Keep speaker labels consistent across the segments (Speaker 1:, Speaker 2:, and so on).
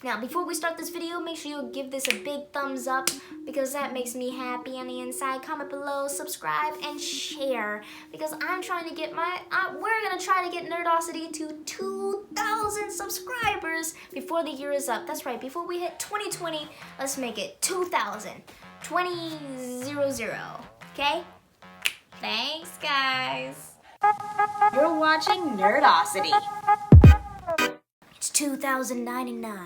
Speaker 1: Now, before we start this video, make sure you give this a big thumbs up because that makes me happy on the inside. Comment below, subscribe, and share because I'm trying to get we're gonna try to get Nerdosity to 2,000 subscribers before the year is up. That's right, before we hit 2020, let's make it 2,000. 2000, okay? Thanks, guys.
Speaker 2: You're watching Nerdosity.
Speaker 1: It's 2099.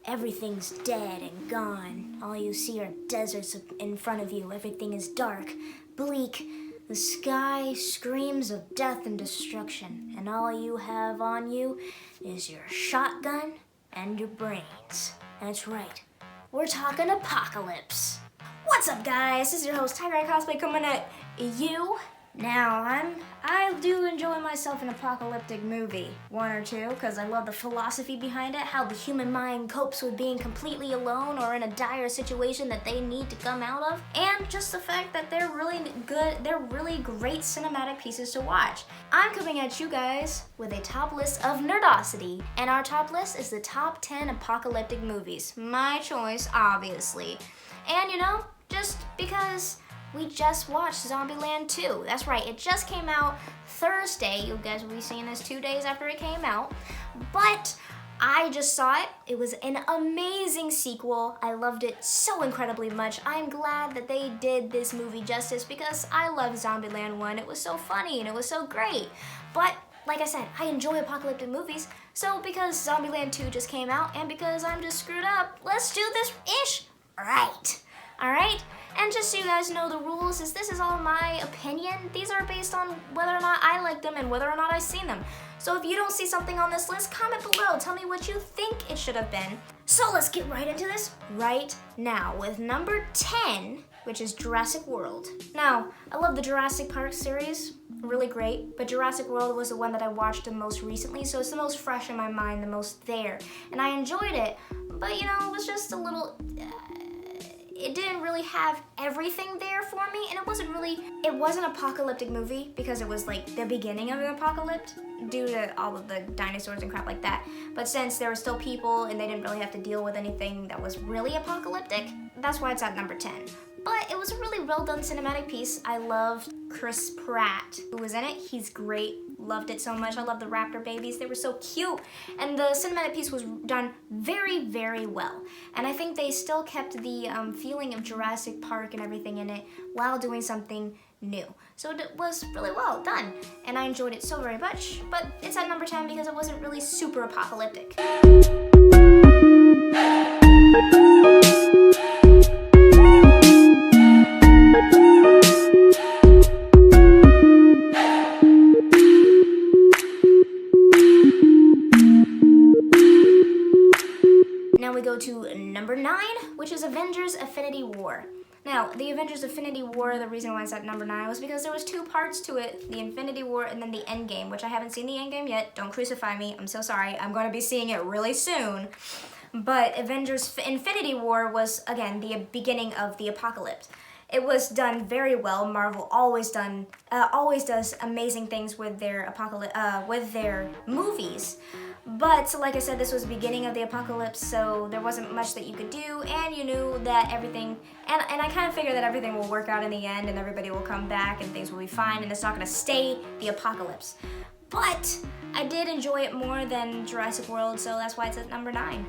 Speaker 1: Everything's dead and gone. All you see are deserts in front of you. Everything is dark, bleak. The sky screams of death and destruction. And all you have on you is your shotgun and your brains. That's right. We're talking apocalypse. What's up, guys? This is your host, Tiger Eye Cosplay, coming at you. Now, I do enjoy myself an apocalyptic movie, one or two, because I love the philosophy behind it, how the human mind copes with being completely alone or in a dire situation that they need to come out of, and just the fact that they're really great cinematic pieces to watch. I'm coming at you guys with a top list of Nerdosity, and our top list is the top 10 apocalyptic movies. My choice, obviously. And you know, just because we just watched Zombieland 2. That's right, it just came out Thursday. You guys will be seeing this 2 days after it came out. But I just saw it. It was an amazing sequel. I loved it so incredibly much. I'm glad that they did this movie justice because I love Zombieland 1. It was so funny and it was so great. But like I said, I enjoy apocalyptic movies. So because Zombieland 2 just came out and because I'm just screwed up, let's do this ish right. Alright? And just so you guys know the rules, this is all my opinion. These are based on whether or not I like them and whether or not I've seen them. So if you don't see something on this list, comment below. Tell me what you think it should have been. So let's get right into this right now with number 10, which is Jurassic World. Now, I love the Jurassic Park series, really great, but Jurassic World was the one that I watched the most recently, so it's the most fresh in my mind, the most there. And I enjoyed it, but you know, it was just a little... it didn't really have everything there for me, and it wasn't an apocalyptic movie because it was like the beginning of an apocalypse due to all of the dinosaurs and crap like that. But since there were still people and they didn't really have to deal with anything that was really apocalyptic, that's why it's at number 10. But it was a really well done cinematic piece. I loved Chris Pratt, who was in it. He's great. Loved it so much. I love the raptor babies. They were so cute. And the cinematic piece was done very, very well. And I think they still kept the feeling of Jurassic Park and everything in it while doing something new. So it was really well done. And I enjoyed it so very much. But it's at number 10 because it wasn't really super apocalyptic. Now we go to number 9, which is Avengers Infinity War. Now, the Avengers Infinity War, the reason why it's at number 9 was because there was 2 parts to it, the Infinity War and then the Endgame, which I haven't seen the Endgame yet. Don't crucify me, I'm so sorry. I'm going to be seeing it really soon. But Avengers Infinity War was, again, the beginning of the apocalypse. It was done very well. Marvel always does amazing things with their movies. But like I said, this was the beginning of the apocalypse, so there wasn't much that you could do, and you knew that everything, and I kind of figured that everything will work out in the end, and everybody will come back, and things will be fine, and it's not going to stay the apocalypse. But I did enjoy it more than Jurassic World, so that's why it's at number 9.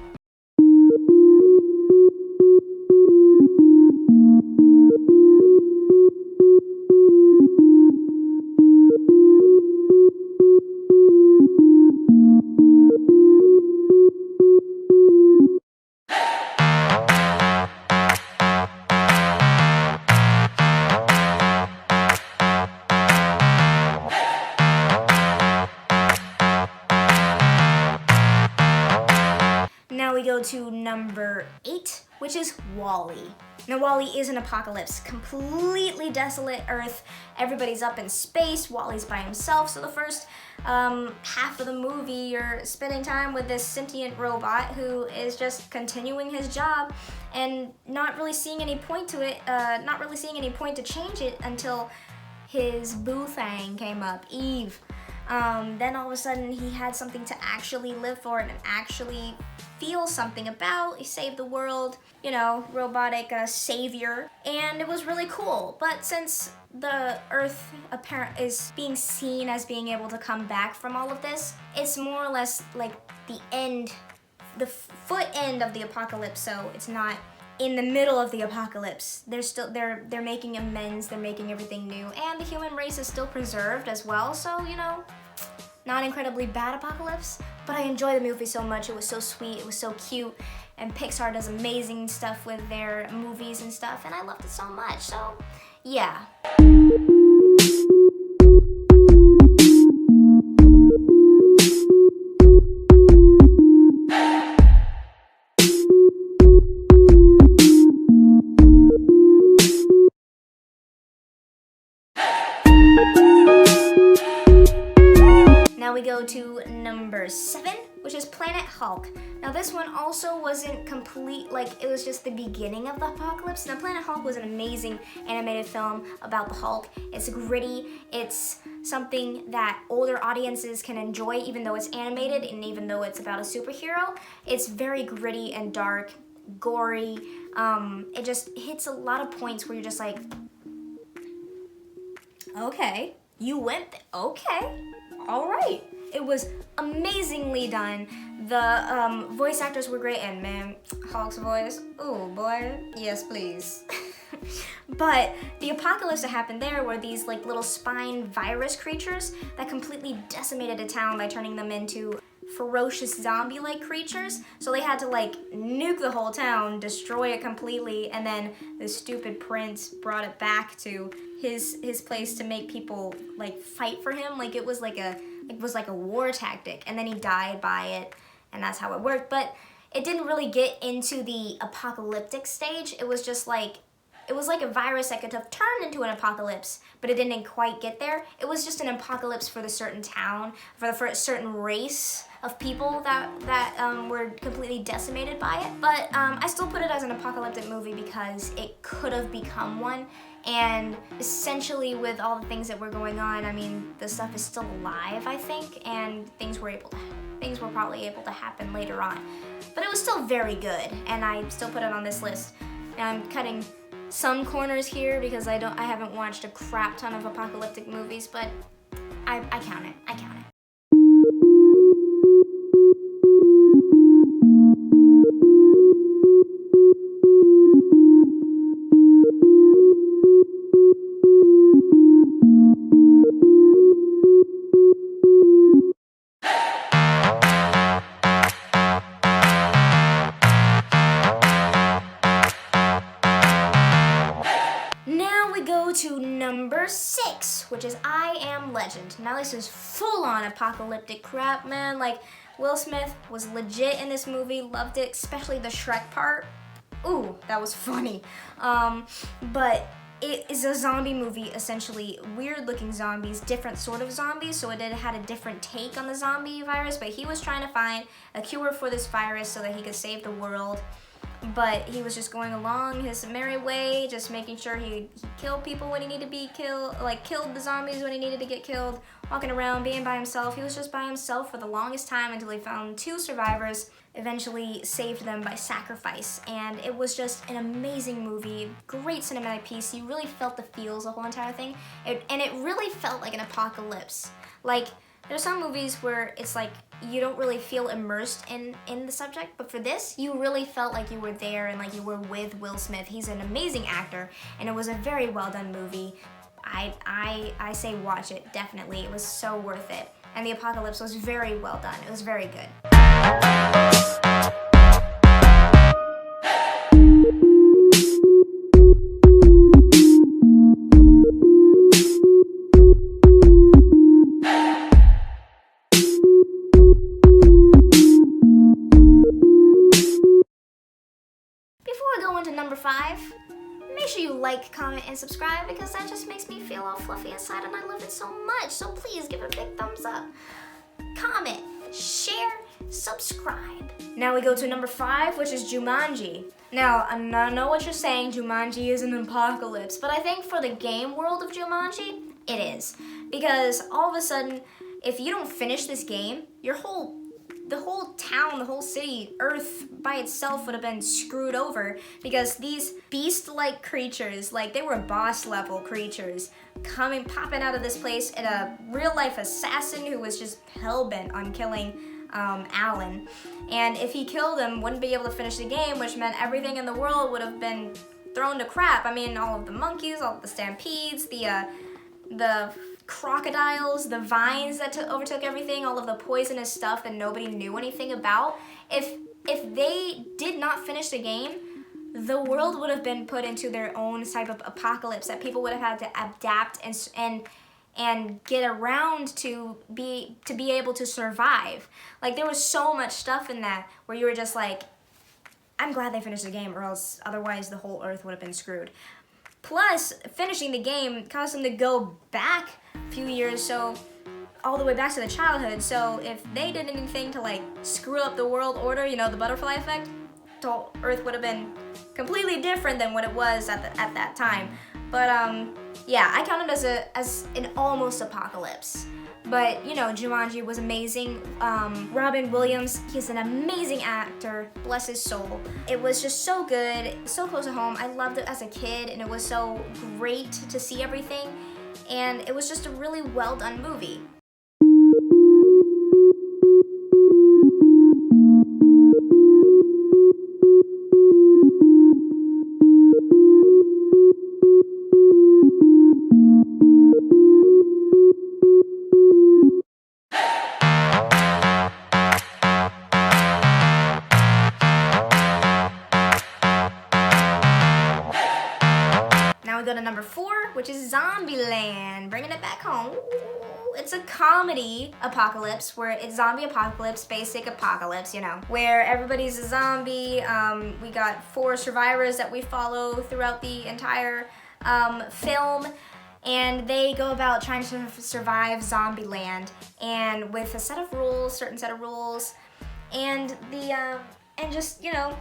Speaker 1: Now we go to number 8, which is WALL-E. Now WALL-E is an apocalypse, completely desolate Earth. Everybody's up in space. WALL-E's by himself. So the first half of the movie, you're spending time with this sentient robot who is just continuing his job and not really seeing any point to it. Not really seeing any point to change it until his boo thing came up, Eve. Then all of a sudden he had something to actually live for and actually feel something about. He saved the world, you know, robotic savior, and it was really cool. But since the Earth is being seen as being able to come back from all of this, it's more or less like the end, the foot end of the apocalypse. So it's not in the middle of the apocalypse. They're making amends. They're making everything new, and the human race is still preserved as well. So, you know, not incredibly bad apocalypse, but I enjoy the movie so much. It was so sweet, it was so cute, and Pixar does amazing stuff with their movies and stuff, and I loved it so much, so yeah. Now we go to number 7, which is Planet Hulk. Now this one also wasn't complete, like it was just the beginning of the apocalypse. Now Planet Hulk was an amazing animated film about the Hulk. It's gritty, it's something that older audiences can enjoy even though it's animated and even though it's about a superhero. It's very gritty and dark, gory. It just hits a lot of points where you're just like, okay, you went, okay. All right. It was amazingly done. The voice actors were great, and man, Hulk's voice, oh boy, yes please. But the apocalypse that happened there were these like little spine virus creatures that completely decimated a town by turning them into ferocious zombie-like creatures. So they had to like nuke the whole town, destroy it completely, and then the stupid prince brought it back to his place to make people like fight for him. Like it was like a war tactic, and then he died by it, and that's how it worked. But it didn't really get into the apocalyptic stage. It was just like, it was like a virus that could have turned into an apocalypse, but it didn't quite get there. It was just an apocalypse for the certain town, for the certain race of people that were completely decimated by it. But I still put it as an apocalyptic movie because it could have become one. And essentially with all the things that were going on, I mean, the stuff is still alive, I think, and things were probably able to happen later on. But it was still very good, and I still put it on this list. And I'm cutting some corners here because I haven't watched a crap ton of apocalyptic movies, but I count it. To number 6, which is I Am Legend. Now this is full-on apocalyptic crap, man. Like, Will Smith was legit in this movie, loved it, especially the Shrek part. Ooh, that was funny. But it is a zombie movie, essentially. Weird-looking zombies, different sort of zombies, so it had a different take on the zombie virus, but he was trying to find a cure for this virus so that he could save the world. But he was just going along his merry way, just making sure he killed people when he needed to be killed, like killed the zombies when he needed to get killed, walking around, being by himself. He was just by himself for the longest time until he found 2 survivors, eventually saved them by sacrifice. And it was just an amazing movie, great cinematic piece. You really felt the feels the whole entire thing. And it really felt like an apocalypse. Like, there's some movies where it's like you don't really feel immersed in the subject, but for this, you really felt like you were there and like you were with Will Smith. He's an amazing actor, and it was a very well done movie. I say watch it, definitely. It was so worth it. And the apocalypse was very well done. It was very good. Number 5, make sure you like, comment, and subscribe because that just makes me feel all fluffy inside and I love it so much. So please give it a big thumbs up. Comment, share, subscribe. Now we go to number 5, which is Jumanji. Now, I know what you're saying, Jumanji is an apocalypse, but I think for the game world of Jumanji, it is. Because all of a sudden, if you don't finish this game, your whole the whole town, the whole city, Earth by itself would have been screwed over because these beast-like creatures, like they were boss-level creatures, popping out of this place, and a real-life assassin who was just hell-bent on killing Alan. And if he killed him, wouldn't be able to finish the game, which meant everything in the world would have been thrown to crap. I mean, all of the monkeys, all of the stampedes, the crocodiles, the vines that overtook everything, all of the poisonous stuff that nobody knew anything about. If they did not finish the game, the world would have been put into their own type of apocalypse that people would have had to adapt and get around to be able to survive. Like, there was so much stuff in that where you were just like, I'm glad they finished the game, or else otherwise the whole Earth would have been screwed. Plus, finishing the game caused them to go back a few years, so all the way back to the childhood. So if they did anything to like screw up the world order, you know, the butterfly effect, the Earth would have been completely different than what it was at that time. But yeah, I count it as an almost apocalypse. But, you know, Jumanji was amazing. Robin Williams, he's an amazing actor, bless his soul. It was just so good, so close to home. I loved it as a kid, and it was so great to see everything. And it was just a really well done movie. Now we go to number 4, which is Zombieland, bringing it back home. Ooh, it's a comedy apocalypse where it's zombie apocalypse, basic apocalypse, you know, where everybody's a zombie. We got 4 survivors that we follow throughout the entire film, and they go about trying to survive Zombieland, and with a set of rules, certain set of rules, and and just, you know,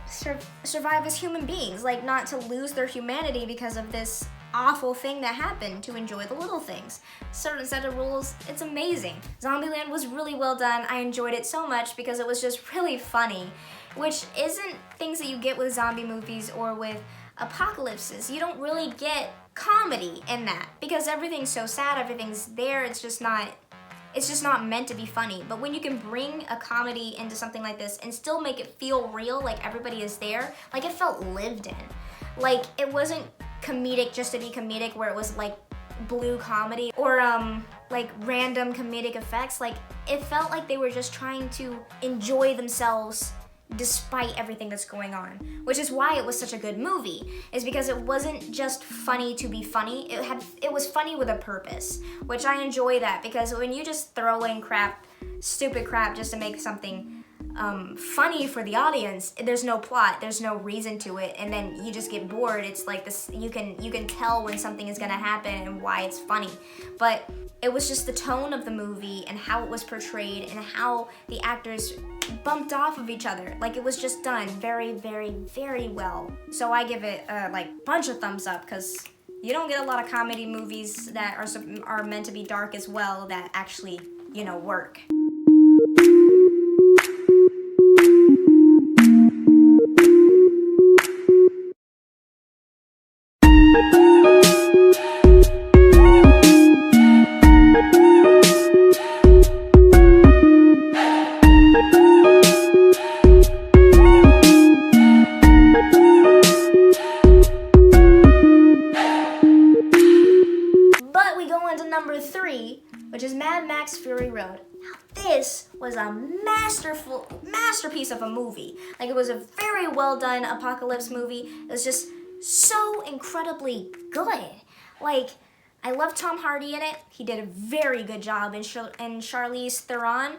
Speaker 1: survive as human beings, like not to lose their humanity because of this awful thing that happened, to enjoy the little things. Certain set of rules, it's amazing. Zombieland was really well done. I enjoyed it so much because it was just really funny, which isn't things that you get with zombie movies or with apocalypses. You don't really get comedy in that because everything's so sad, everything's there, it's just not meant to be funny. But when you can bring a comedy into something like this and still make it feel real, like everybody is there, like it felt lived in. Like it wasn't comedic just to be comedic where it was like blue comedy or like random comedic effects. Like it felt like they were just trying to enjoy themselves despite everything that's going on, which is why it was such a good movie, is because it wasn't just funny to be funny. It was funny with a purpose, which I enjoy that, because when you just throw in stupid crap just to make something funny for the audience, there's no plot, there's no reason to it, and then you just get bored. It's like this, you can tell when something is gonna happen and why it's funny. But it was just the tone of the movie and how it was portrayed and how the actors bumped off of each other. Like it was just done very, very, very well. So I give it like bunch of thumbs up, because you don't get a lot of comedy movies that are meant to be dark as well that actually, you know, work. Number 3, which is Mad Max Fury Road. Now this was a masterpiece of a movie. Like it was a very well done apocalypse movie. It was just so incredibly good. Like I love Tom Hardy in it. He did a very good job, and Charlize Theron,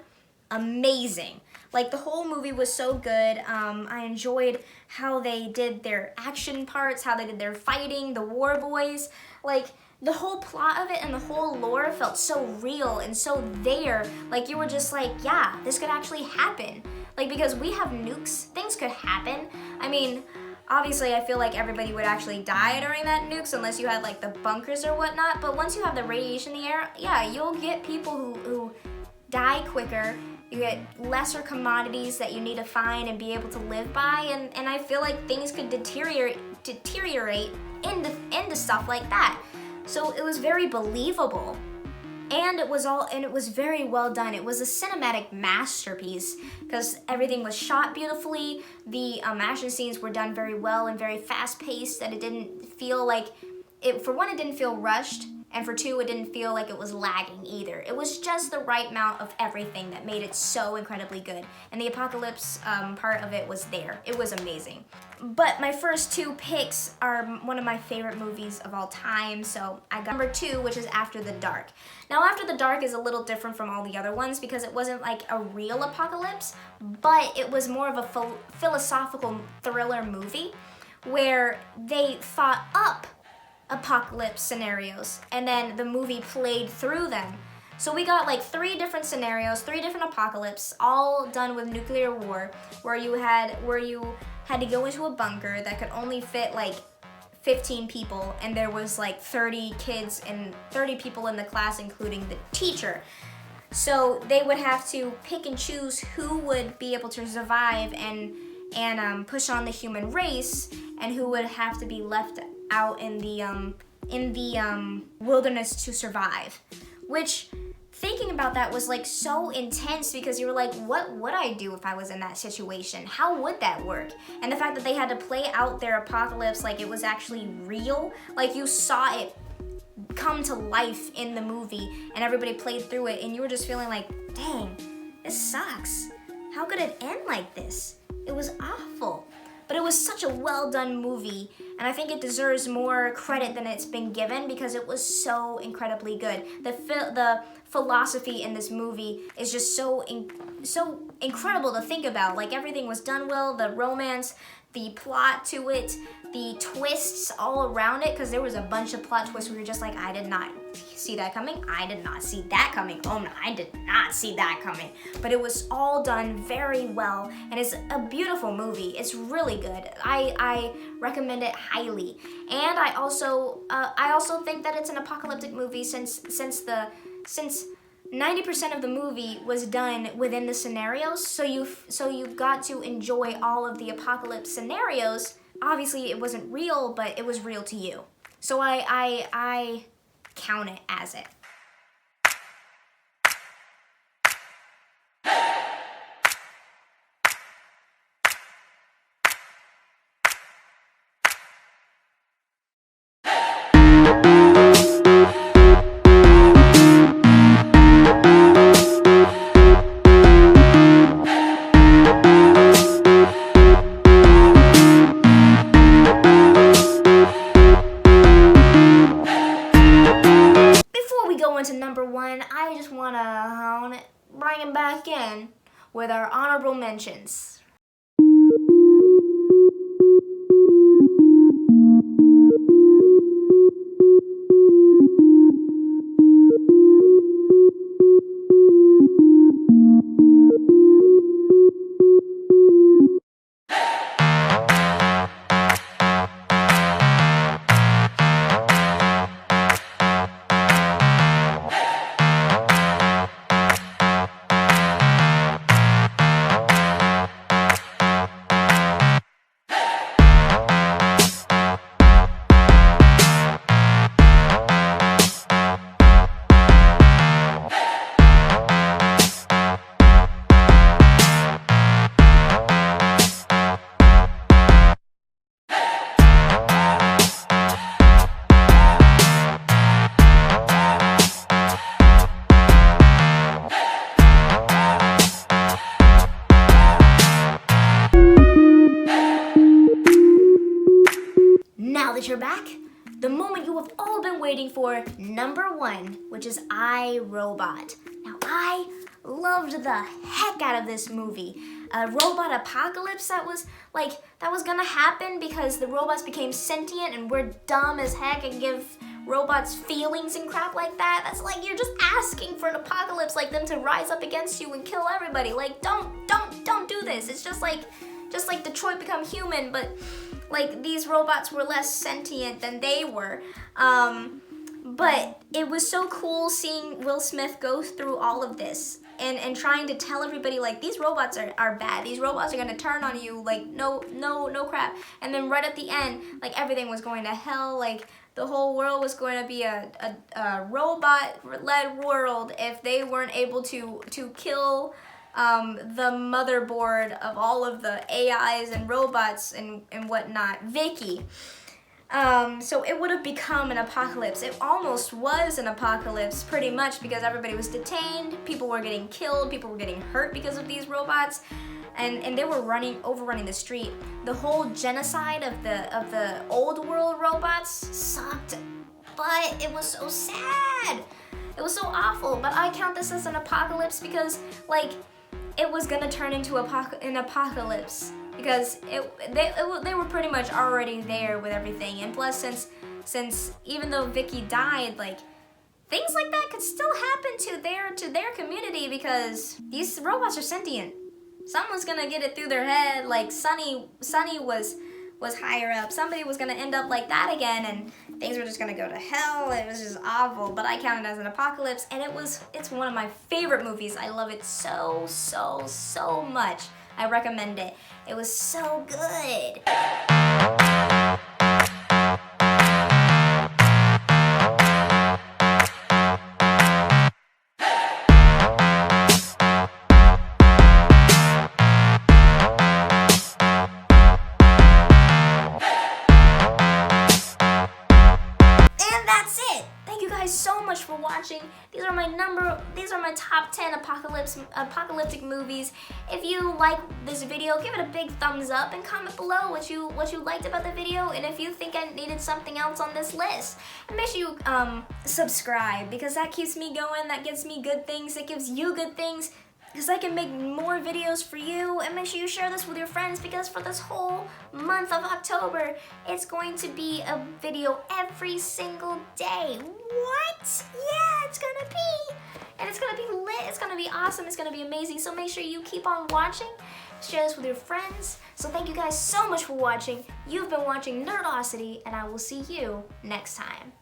Speaker 1: amazing. Like the whole movie was so good. I enjoyed how they did their action parts, how they did their fighting, the war boys. Like the whole plot of it and the whole lore felt so real and so there. Like you were just like, yeah, this could actually happen. Like because we have nukes, things could happen. I mean, obviously I feel like everybody would actually die during that nukes unless you had like the bunkers or whatnot. But once you have the radiation in the air, yeah, you'll get people who die quicker You get lesser commodities that you need to find and be able to live by, and I feel like things could deteriorate into stuff like that. So it was very believable. And it was very well done. It was a cinematic masterpiece because everything was shot beautifully. The action scenes were done very well and very fast paced, that it didn't feel like for one, it didn't feel rushed, and for two, it didn't feel like it was lagging either. It was just the right amount of everything that made it so incredibly good. And the apocalypse part of it was there. It was amazing. But my first two picks are one of my favorite movies of all time. So I got number 2, which is After the Dark. Now, After the Dark is a little different from all the other ones because it wasn't like a real apocalypse, but it was more of a philosophical thriller movie where they thought up apocalypse scenarios and then the movie played through them. So we got like 3 different scenarios, 3 different apocalypse, all done with nuclear war, where you had to go into a bunker that could only fit like 15 people, and there was like 30 kids and 30 people in the class, including the teacher. So they would have to pick and choose who would be able to survive and push on the human race, and who would have to be left out in the wilderness to survive. Which, thinking about that was like so intense because you were like, what would I do if I was in that situation? How would that work? And the fact that they had to play out their apocalypse like it was actually real, like you saw it come to life in the movie and everybody played through it and you were just feeling like, dang, this sucks. How could it end like this? It was awful. But it was such a well done movie, and I think it deserves more credit than it's been given because it was so incredibly good. The philosophy in this movie is just so incredible to think about. Like, everything was done well, the romance, the plot to it, the twists all around it, because there was a bunch of plot twists where you're just like, I did not see that coming. I did not see that coming. Oh no, I did not see that coming. But it was all done very well, and it's a beautiful movie. It's really good. I recommend it highly. And I also think that it's an apocalyptic movie since 90% of the movie was done within the scenarios, so you've got to enjoy all of the apocalypse scenarios. Obviously, it wasn't real, but it was real to you. So I count it as it. I just want to bring him back in with our honorable mentions. Now that you're back, the moment you have all been waiting for, number 1, which is I, Robot. Now, I loved the heck out of this movie. A robot apocalypse that was gonna happen because the robots became sentient and we're dumb as heck and give robots feelings and crap like that. That's like, you're just asking for an apocalypse, like them to rise up against you and kill everybody. Like, don't do this. It's just like Detroit Become Human, but like these robots were less sentient than they were. But it was so cool seeing Will Smith go through all of this. and trying to tell everybody like these robots are bad. These robots are gonna turn on you, like no crap. And then right at the end, like everything was going to hell. Like the whole world was going to be a robot-led world if they weren't able to kill the motherboard of all of the AIs and robots and whatnot, Vicky. So it would have become an apocalypse. It almost was an apocalypse pretty much because everybody was detained, people were getting killed, people were getting hurt because of these robots, and they were overrunning the street. The whole genocide of the old world robots sucked, but it was so sad. It was so awful, but I count this as an apocalypse because like it was gonna turn into an apocalypse. Because they were pretty much already there with everything, and plus since even though Vicky died, like things like that could still happen to their community because these robots are sentient. Someone's gonna get it through their head. Like Sunny was higher up. Somebody was gonna end up like that again, and things were just gonna go to hell. It was just awful. But I count it as an apocalypse, and it's one of my favorite movies. I love it so much. I recommend it. It was so good. So much for watching. These are my top 10 apocalyptic movies. If you like this video, give it a big thumbs up and comment below what you liked about the video, and if you think I needed something else on this list. And make sure you subscribe, because that keeps me going, that gives me good things, it gives you good things, because I can make more videos for you. And make sure you share this with your friends, because for this whole month of October, it's going to be a video every single day. What? Yeah, it's gonna be. And it's gonna be lit, it's gonna be awesome, it's gonna be amazing. So make sure you keep on watching, share this with your friends. So thank you guys so much for watching. You've been watching Nerdosity, and I will see you next time.